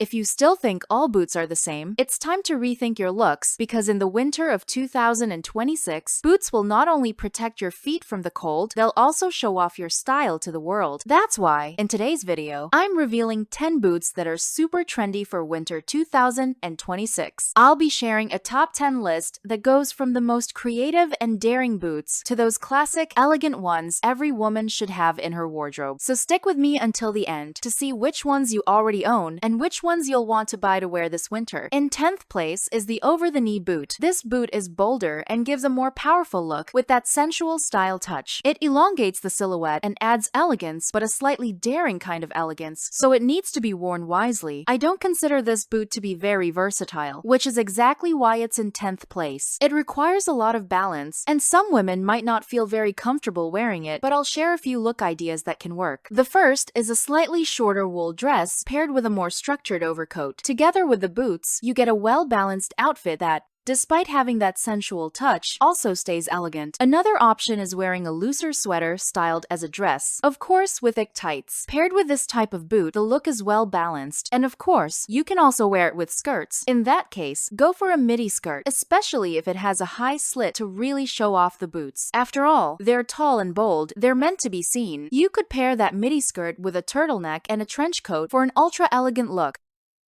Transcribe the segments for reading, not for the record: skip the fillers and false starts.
If you still think all boots are the same, it's time to rethink your looks because in the winter of 2026, boots will not only protect your feet from the cold, they'll also show off your style to the world. That's why, in today's video, I'm revealing 10 boots that are super trendy for winter 2026. I'll be sharing a top 10 list that goes from the most creative and daring boots to those classic, elegant ones every woman should have in her wardrobe. So stick with me until the end to see which ones you already own and which ones you'll want to buy to wear this winter. In 10th place is the over-the-knee boot. This boot is bolder and gives a more powerful look with that sensual style touch. It elongates the silhouette and adds elegance, but a slightly daring kind of elegance, so it needs to be worn wisely. I don't consider this boot to be very versatile, which is exactly why it's in 10th place. It requires a lot of balance, and some women might not feel very comfortable wearing it, but I'll share a few look ideas that can work. The first is a slightly shorter wool dress paired with a more structured overcoat. Together with the boots, you get a well-balanced outfit that, despite having that sensual touch, also stays elegant. Another option is wearing a looser sweater styled as a dress, of course with thick tights. Paired with this type of boot, the look is well balanced, and of course, you can also wear it with skirts. In that case, go for a midi skirt, especially if it has a high slit to really show off the boots. After all, they're tall and bold, they're meant to be seen. You could pair that midi skirt with a turtleneck and a trench coat for an ultra-elegant look.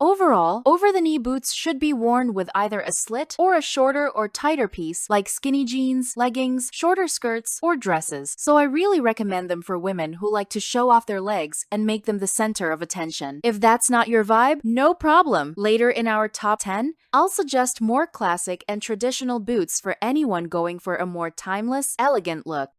Overall, over-the-knee boots should be worn with either a slit or a shorter or tighter piece like skinny jeans, leggings, shorter skirts, or dresses. So I really recommend them for women who like to show off their legs and make them the center of attention. If that's not your vibe, no problem. Later in our top 10, I'll suggest more classic and traditional boots for anyone going for a more timeless, elegant look.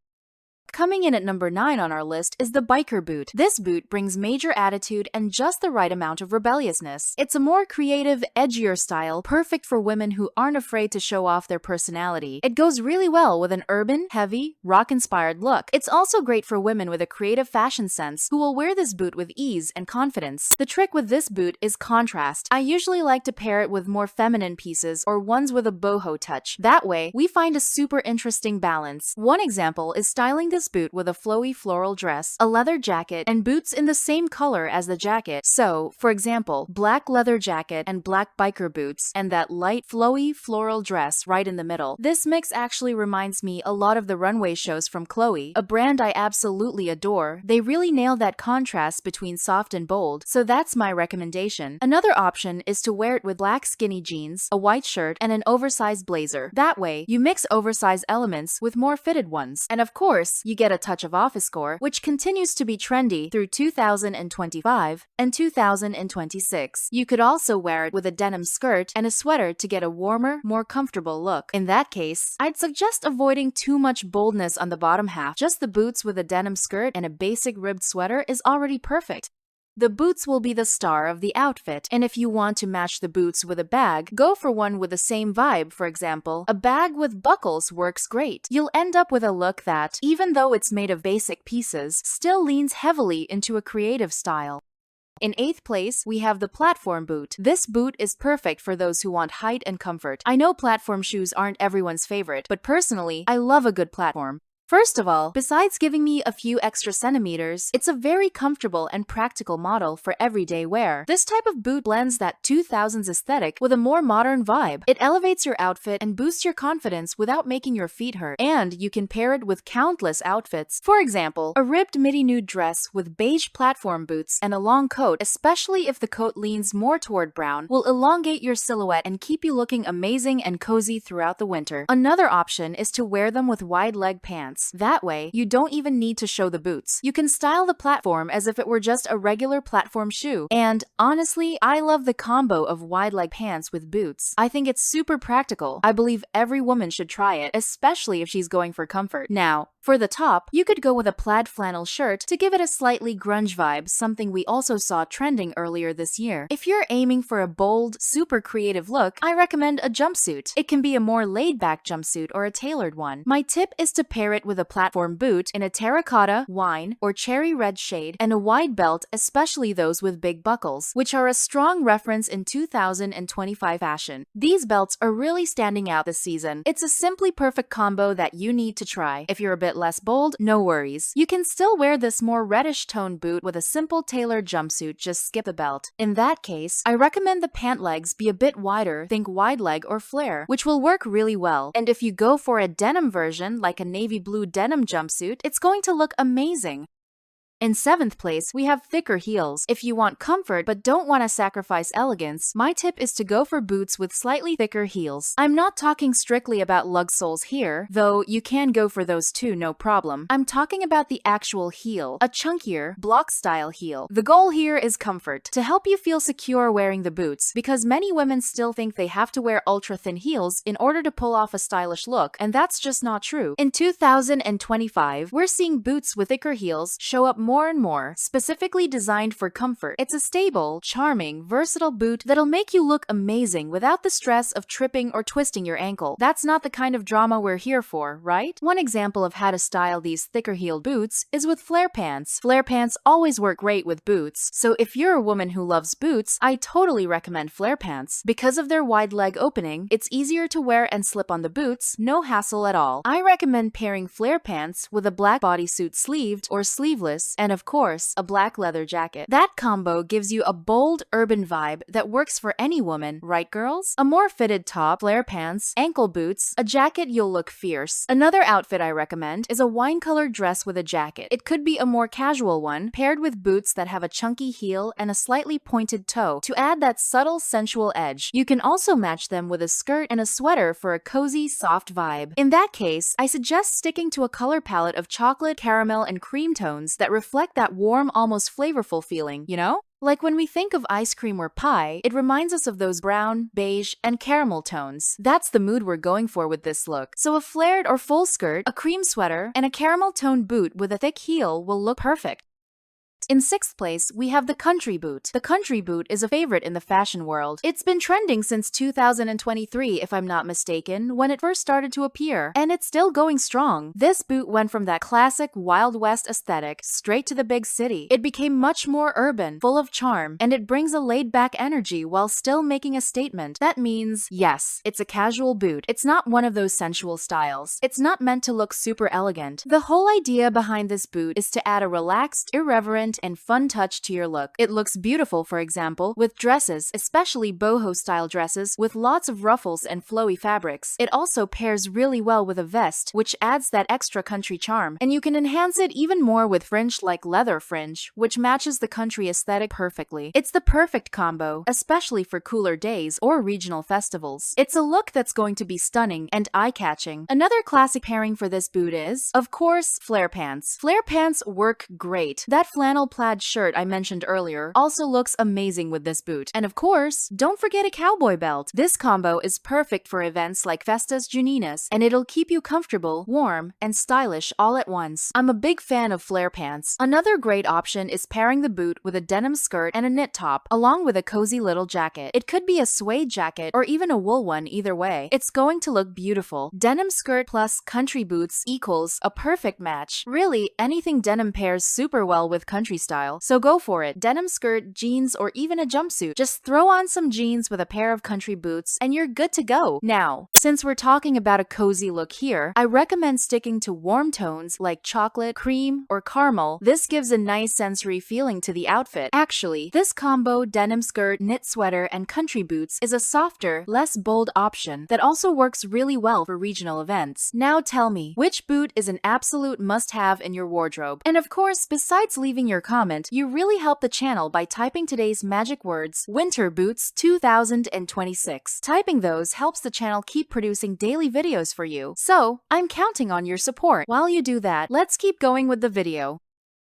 Coming in at number 9 on our list is the biker boot. This boot brings major attitude and just the right amount of rebelliousness. It's a more creative, edgier style, perfect for women who aren't afraid to show off their personality. It goes really well with an urban, heavy, rock-inspired look. It's also great for women with a creative fashion sense who will wear this boot with ease and confidence. The trick with this boot is contrast. I usually like to pair it with more feminine pieces or ones with a boho touch. That way, we find a super interesting balance. One example is styling this boot with a flowy floral dress, a leather jacket, and boots in the same color as the jacket. So, for example, black leather jacket and black biker boots, and that light flowy floral dress right in the middle. This mix actually reminds me a lot of the runway shows from Chloe, a brand I absolutely adore. They really nail that contrast between soft and bold, so that's my recommendation. Another option is to wear it with black skinny jeans, a white shirt, and an oversized blazer. That way, you mix oversized elements with more fitted ones. And of course, you get a touch of office core, which continues to be trendy through 2025 and 2026. You could also wear it with a denim skirt and a sweater to get a warmer, more comfortable look. In that case, I'd suggest avoiding too much boldness on the bottom half. Just the boots with a denim skirt and a basic ribbed sweater is already perfect. The boots will be the star of the outfit, and if you want to match the boots with a bag, go for one with the same vibe. For example, a bag with buckles works great. You'll end up with a look that, even though it's made of basic pieces, still leans heavily into a creative style. In 8th place, we have the platform boot. This boot is perfect for those who want height and comfort. I know platform shoes aren't everyone's favorite, but personally, I love a good platform. First of all, besides giving me a few extra centimeters, it's a very comfortable and practical model for everyday wear. This type of boot blends that 2000s aesthetic with a more modern vibe. It elevates your outfit and boosts your confidence without making your feet hurt. And you can pair it with countless outfits. For example, a ribbed midi nude dress with beige platform boots and a long coat, especially if the coat leans more toward brown, will elongate your silhouette and keep you looking amazing and cozy throughout the winter. Another option is to wear them with wide leg pants. That way, you don't even need to show the boots. You can style the platform as if it were just a regular platform shoe. And honestly, I love the combo of wide leg pants with boots. I think it's super practical. I believe every woman should try it, especially if she's going for comfort. Now, for the top, you could go with a plaid flannel shirt to give it a slightly grunge vibe, something we also saw trending earlier this year. If you're aiming for a bold, super creative look, I recommend a jumpsuit. It can be a more laid-back jumpsuit or a tailored one. My tip is to pair it it with a platform boot in a terracotta, wine, or cherry red shade, and a wide belt, especially those with big buckles, which are a strong reference in 2025 fashion. These belts are really standing out this season. It's a simply perfect combo that you need to try. If you're a bit less bold, no worries. You can still wear this more reddish tone boot with a simple tailored jumpsuit, just skip the belt. In that case, I recommend the pant legs be a bit wider, think wide leg or flare, which will work really well. And if you go for a denim version, like a navy blue denim jumpsuit, it's going to look amazing. In 7th place, we have thicker heels. If you want comfort but don't want to sacrifice elegance, my tip is to go for boots with slightly thicker heels. I'm not talking strictly about lug soles here, though you can go for those too, no problem. I'm talking about the actual heel, a chunkier, block-style heel. The goal here is comfort, to help you feel secure wearing the boots, because many women still think they have to wear ultra-thin heels in order to pull off a stylish look, and that's just not true. In 2025, we're seeing boots with thicker heels show up more and more, specifically designed for comfort. It's a stable, charming, versatile boot that'll make you look amazing without the stress of tripping or twisting your ankle. That's not the kind of drama we're here for, right? One example of how to style these thicker-heeled boots is with flare pants. Flare pants always work great with boots, so if you're a woman who loves boots, I totally recommend flare pants. Because of their wide leg opening, it's easier to wear and slip on the boots, no hassle at all. I recommend pairing flare pants with a black bodysuit sleeved or sleeveless, and of course, a black leather jacket. That combo gives you a bold, urban vibe that works for any woman, right girls? A more fitted top, flare pants, ankle boots, a jacket, you'll look fierce. Another outfit I recommend is a wine-colored dress with a jacket. It could be a more casual one, paired with boots that have a chunky heel and a slightly pointed toe to add that subtle, sensual edge. You can also match them with a skirt and a sweater for a cozy, soft vibe. In that case, I suggest sticking to a color palette of chocolate, caramel, and cream tones that reflect that warm, almost flavorful feeling, you know? Like when we think of ice cream or pie, it reminds us of those brown, beige, and caramel tones. That's the mood we're going for with this look. So a flared or full skirt, a cream sweater, and a caramel-toned boot with a thick heel will look perfect. In 6th place, we have the country boot. The country boot is a favorite in the fashion world. It's been trending since 2023, if I'm not mistaken, when it first started to appear, and it's still going strong. This boot went from that classic Wild West aesthetic straight to the big city. It became much more urban, full of charm, and it brings a laid-back energy while still making a statement. That means, yes, it's a casual boot. It's not one of those sensual styles. It's not meant to look super elegant. The whole idea behind this boot is to add a relaxed, irreverent, and fun touch to your look. It looks beautiful, for example, with dresses, especially boho-style dresses with lots of ruffles and flowy fabrics. It also pairs really well with a vest, which adds that extra country charm. And you can enhance it even more with fringe like leather fringe, which matches the country aesthetic perfectly. It's the perfect combo, especially for cooler days or regional festivals. It's a look that's going to be stunning and eye-catching. Another classic pairing for this boot is, of course, flare pants. Flare pants work great. That flannel plaid shirt I mentioned earlier also looks amazing with this boot. And of course, don't forget a cowboy belt. This combo is perfect for events like Festas Juninas, and it'll keep you comfortable, warm, and stylish all at once. I'm a big fan of flare pants. Another great option is pairing the boot with a denim skirt and a knit top, along with a cozy little jacket. It could be a suede jacket or even a wool one, either way. It's going to look beautiful. Denim skirt plus country boots equals a perfect match. Really, anything denim pairs super well with country style, so go for it. Denim skirt, jeans, or even a jumpsuit. Just throw on some jeans with a pair of country boots and you're good to go. Now, since we're talking about a cozy look here, I recommend sticking to warm tones like chocolate, cream, or caramel. This gives a nice sensory feeling to the outfit. Actually, this combo, denim skirt, knit sweater, and country boots, is a softer, less bold option that also works really well for regional events. Now tell me, which boot is an absolute must-have in your wardrobe? And of course, besides leaving your comment, you really help the channel by typing today's magic words, Winter Boots 2026. Typing those helps the channel keep producing daily videos for you. So, I'm counting on your support. While you do that, let's keep going with the video.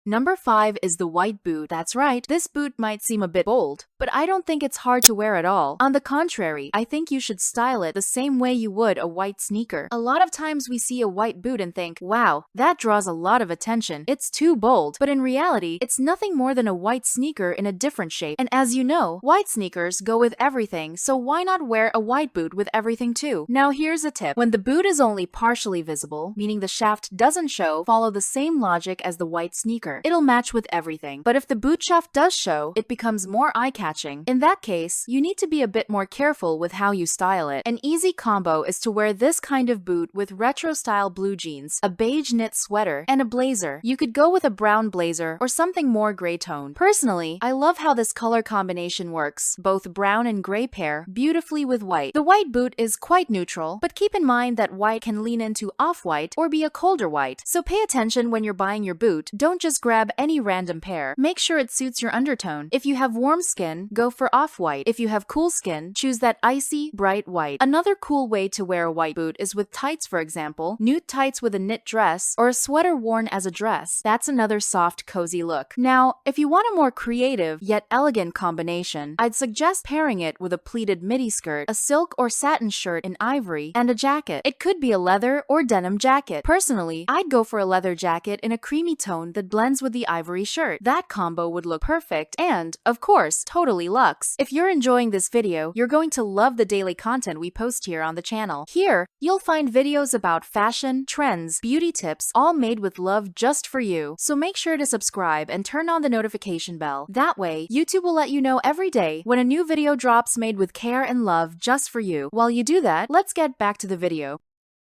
Number 5 is the white boot. That's right, this boot might seem a bit bold, but I don't think it's hard to wear at all. On the contrary, I think you should style it the same way you would a white sneaker. A lot of times we see a white boot and think, wow, that draws a lot of attention. It's too bold. But in reality, it's nothing more than a white sneaker in a different shape. And as you know, white sneakers go with everything, so why not wear a white boot with everything too? Now here's a tip. When the boot is only partially visible, meaning the shaft doesn't show, follow the same logic as the white sneaker. It'll match with everything. But if the boot shaft does show, it becomes more eye-catching. In that case, you need to be a bit more careful with how you style it. An easy combo is to wear this kind of boot with retro-style blue jeans, a beige knit sweater, and a blazer. You could go with a brown blazer or something more gray tone. Personally, I love how this color combination works. Both brown and gray pair beautifully with white. The white boot is quite neutral, but keep in mind that white can lean into off-white or be a colder white. So pay attention when you're buying your boot. Don't just grab any random pair. Make sure it suits your undertone. If you have warm skin, go for off-white. If you have cool skin, choose that icy, bright white. Another cool way to wear a white boot is with tights, for example, nude tights with a knit dress, or a sweater worn as a dress. That's another soft, cozy look. Now, if you want a more creative yet elegant combination, I'd suggest pairing it with a pleated midi skirt, a silk or satin shirt in ivory, and a jacket. It could be a leather or denim jacket. Personally, I'd go for a leather jacket in a creamy tone that blends with the ivory shirt. That combo would look perfect and, of course, totally luxe. If you're enjoying this video, you're going to love the daily content we post here on the channel. Here, you'll find videos about fashion, trends, beauty tips, all made with love just for you. So make sure to subscribe and turn on the notification bell. That way, YouTube will let you know every day when a new video drops made with care and love just for you. While you do that, let's get back to the video.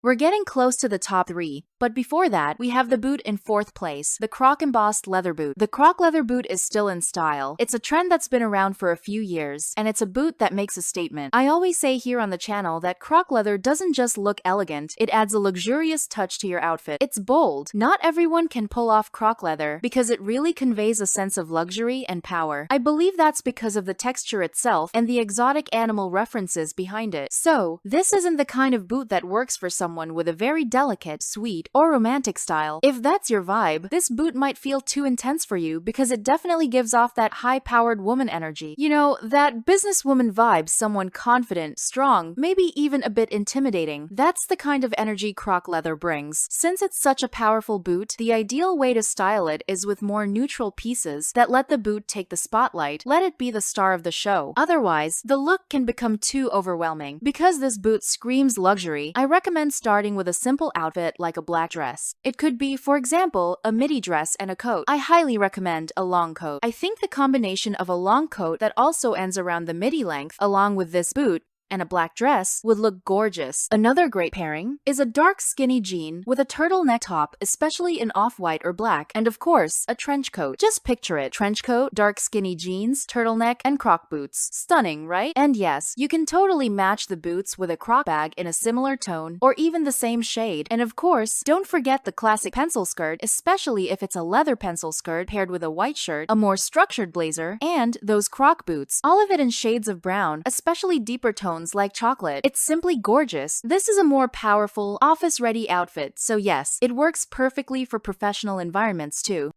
We're getting close to the top 3, but before that, we have the boot in 4th place, the Croc embossed leather boot. The Croc leather boot is still in style. It's a trend that's been around for a few years, and it's a boot that makes a statement. I always say here on the channel that Croc leather doesn't just look elegant, it adds a luxurious touch to your outfit. It's bold. Not everyone can pull off Croc leather because it really conveys a sense of luxury and power. I believe that's because of the texture itself and the exotic animal references behind it. So, this isn't the kind of boot that works for someone with a very delicate, sweet, or romantic style. If that's your vibe, this boot might feel too intense for you because it definitely gives off that high-powered woman energy. You know, that businesswoman vibe, someone confident, strong, maybe even a bit intimidating. That's the kind of energy Croc leather brings. Since it's such a powerful boot, the ideal way to style it is with more neutral pieces that let the boot take the spotlight. Let it be the star of the show. Otherwise, the look can become too overwhelming. Because this boot screams luxury, I recommend starting with a simple outfit like a black dress. It could be, for example, a midi dress and a coat. I highly recommend a long coat. I think the combination of a long coat that also ends around the midi length, along with this boot, and a black dress would look gorgeous. Another great pairing is a dark skinny jean with a turtleneck top, especially in off-white or black, and of course, a trench coat. Just picture it. Trench coat, dark skinny jeans, turtleneck, and Croc boots. Stunning, right? And yes, you can totally match the boots with a Croc bag in a similar tone or even the same shade. And of course, don't forget the classic pencil skirt, especially if it's a leather pencil skirt paired with a white shirt, a more structured blazer, and those Croc boots. All of it in shades of brown, especially deeper tones like chocolate. It's simply gorgeous. This is a more powerful, office-ready outfit, so yes, it works perfectly for professional environments too.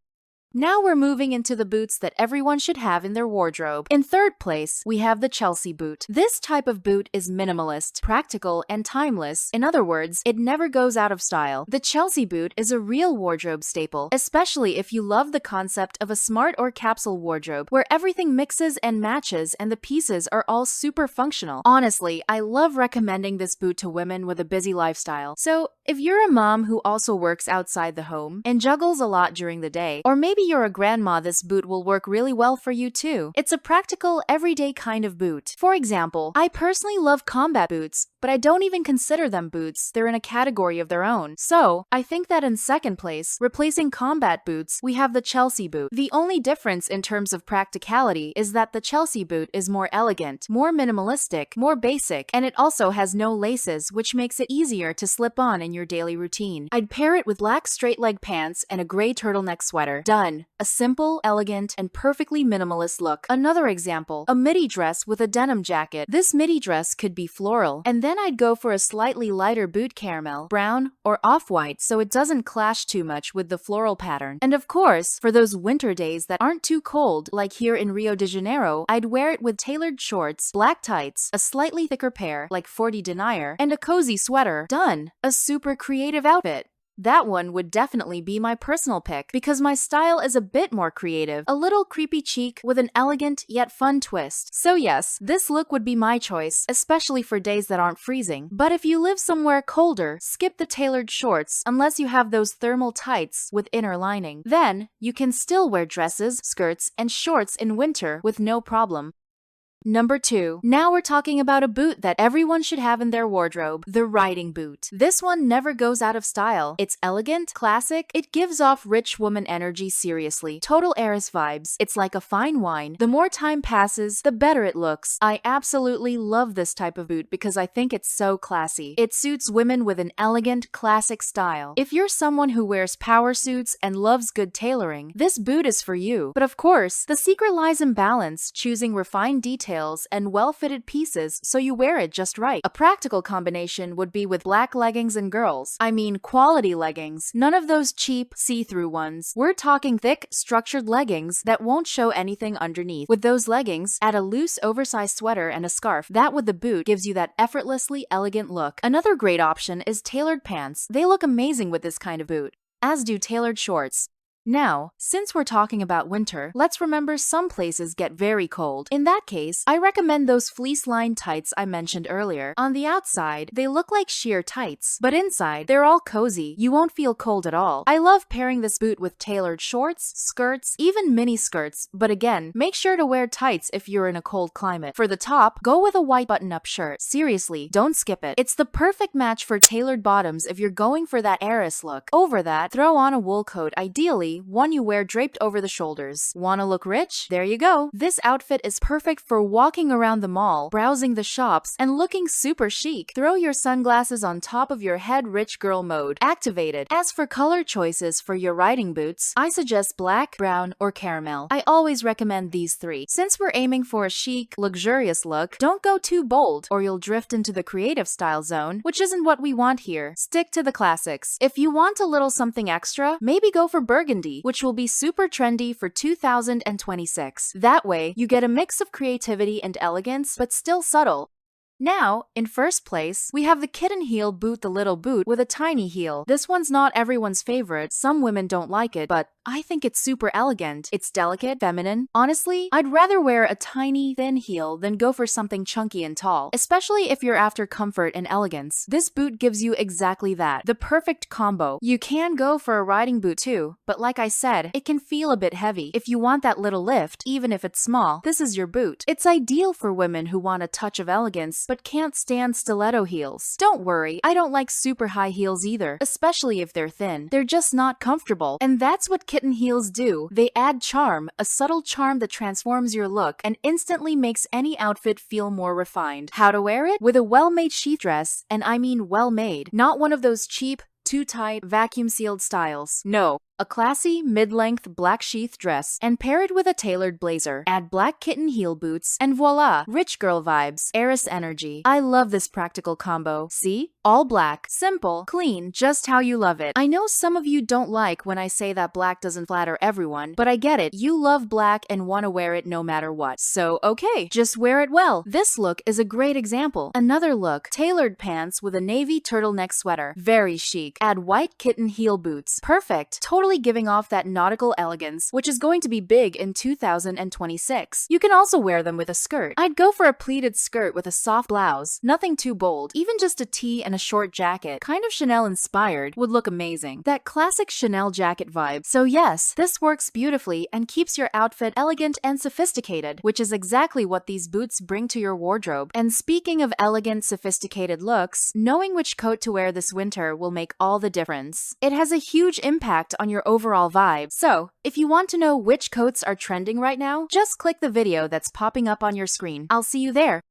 Now we're moving into the boots that everyone should have in their wardrobe. In 3rd place, we have the Chelsea boot. This type of boot is minimalist, practical, and timeless. In other words, it never goes out of style. The Chelsea boot is a real wardrobe staple, especially if you love the concept of a smart or capsule wardrobe, where everything mixes and matches and the pieces are all super functional. Honestly, I love recommending this boot to women with a busy lifestyle. So, if you're a mom who also works outside the home and juggles a lot during the day, or maybe you're a grandma, this boot will work really well for you too. It's a practical, everyday kind of boot. For example, I personally love combat boots, but I don't even consider them boots. They're in a category of their own. So, I think that in 2nd place, replacing combat boots, we have the Chelsea boot. The only difference in terms of practicality is that the Chelsea boot is more elegant, more minimalistic, more basic, and it also has no laces, which makes it easier to slip on in your daily routine. I'd pair it with black straight-leg pants and a gray turtleneck sweater. Done. A simple, elegant, and perfectly minimalist look. Another example, a midi dress with a denim jacket. This midi dress could be floral, and Then I'd go for a slightly lighter boot, caramel, brown, or off-white, so it doesn't clash too much with the floral pattern. And of course, for those winter days that aren't too cold, like here in Rio de Janeiro, I'd wear it with tailored shorts, black tights, a slightly thicker pair, like 40 denier, and a cozy sweater. Done! A super creative outfit. That one would definitely be my personal pick because my style is a bit more creative, a little creepy chic with an elegant yet fun twist. So yes, this look would be my choice, especially for days that aren't freezing. But if you live somewhere colder, skip the tailored shorts unless you have those thermal tights with inner lining. Then, you can still wear dresses, skirts, and shorts in winter with no problem. Number 2. Now we're talking about a boot that everyone should have in their wardrobe, the riding boot. This one never goes out of style. It's elegant, classic, it gives off rich woman energy, seriously. Total heiress vibes. It's like a fine wine. The more time passes, the better it looks. I absolutely love this type of boot because I think it's so classy. It suits women with an elegant, classic style. If you're someone who wears power suits and loves good tailoring, this boot is for you. But of course, the secret lies in balance, choosing refined details and well-fitted pieces so you wear it just right. A practical combination would be with black leggings and girls. I mean quality leggings, none of those cheap, see-through ones. We're talking thick, structured leggings that won't show anything underneath. With those leggings, add a loose, oversized sweater and a scarf. That with the boot gives you that effortlessly elegant look. Another great option is tailored pants. They look amazing with this kind of boot, as do tailored shorts. Now, since we're talking about winter, let's remember some places get very cold. In that case, I recommend those fleece-lined tights I mentioned earlier. On the outside, they look like sheer tights, but inside, they're all cozy. You won't feel cold at all. I love pairing this boot with tailored shorts, skirts, even mini skirts, but again, make sure to wear tights if you're in a cold climate. For the top, go with a white button-up shirt. Seriously, don't skip it. It's the perfect match for tailored bottoms if you're going for that heiress look. Over that, throw on a wool coat, ideally one you wear draped over the shoulders. Wanna look rich? There you go. This outfit is perfect for walking around the mall, browsing the shops, and looking super chic. Throw your sunglasses on top of your head, rich girl mode activated. As for color choices for your riding boots, I suggest black, brown, or caramel. I always recommend these three. Since we're aiming for a chic, luxurious look, don't go too bold or you'll drift into the creative style zone, which isn't what we want here. Stick to the classics. If you want a little something extra, maybe go for burgundy, which will be super trendy for 2026. That way, you get a mix of creativity and elegance, but still subtle. Now, in first place, we have the kitten heel boot, the little boot with a tiny heel. This one's not everyone's favorite. Some women don't like it, but I think it's super elegant. It's delicate, feminine. Honestly, I'd rather wear a tiny, thin heel than go for something chunky and tall, especially if you're after comfort and elegance. This boot gives you exactly that, the perfect combo. You can go for a riding boot too, but like I said, it can feel a bit heavy. If you want that little lift, even if it's small, this is your boot. It's ideal for women who want a touch of elegance but can't stand stiletto heels. Don't worry, I don't like super high heels either, especially if they're thin. They're just not comfortable, and that's what kitten heels do. They add charm, a subtle charm that transforms your look and instantly makes any outfit feel more refined. How to wear it? With a well-made sheath dress, and I mean well-made, not one of those cheap, too tight, vacuum-sealed styles. No. A classy, mid-length black sheath dress, and pair it with a tailored blazer. Add black kitten heel boots, and voila! Rich girl vibes, heiress energy. I love this practical combo. See? All black, simple, clean, just how you love it. I know some of you don't like when I say that black doesn't flatter everyone, but I get it. You love black and want to wear it no matter what. So, okay, just wear it well. This look is a great example. Another look, tailored pants with a navy turtleneck sweater. Very chic. Add white kitten heel boots. Perfect. Totally giving off that nautical elegance, which is going to be big in 2026. You can also wear them with a skirt. I'd go for a pleated skirt with a soft blouse, nothing too bold, even just a tee and a short jacket, kind of Chanel inspired, would look amazing. That classic Chanel jacket vibe. So yes, this works beautifully and keeps your outfit elegant and sophisticated, which is exactly what these boots bring to your wardrobe. And speaking of elegant, sophisticated looks, knowing which coat to wear this winter will make all the difference. It has a huge impact on your overall vibe. So, if you want to know which coats are trending right now, just click the video that's popping up on your screen. I'll see you there.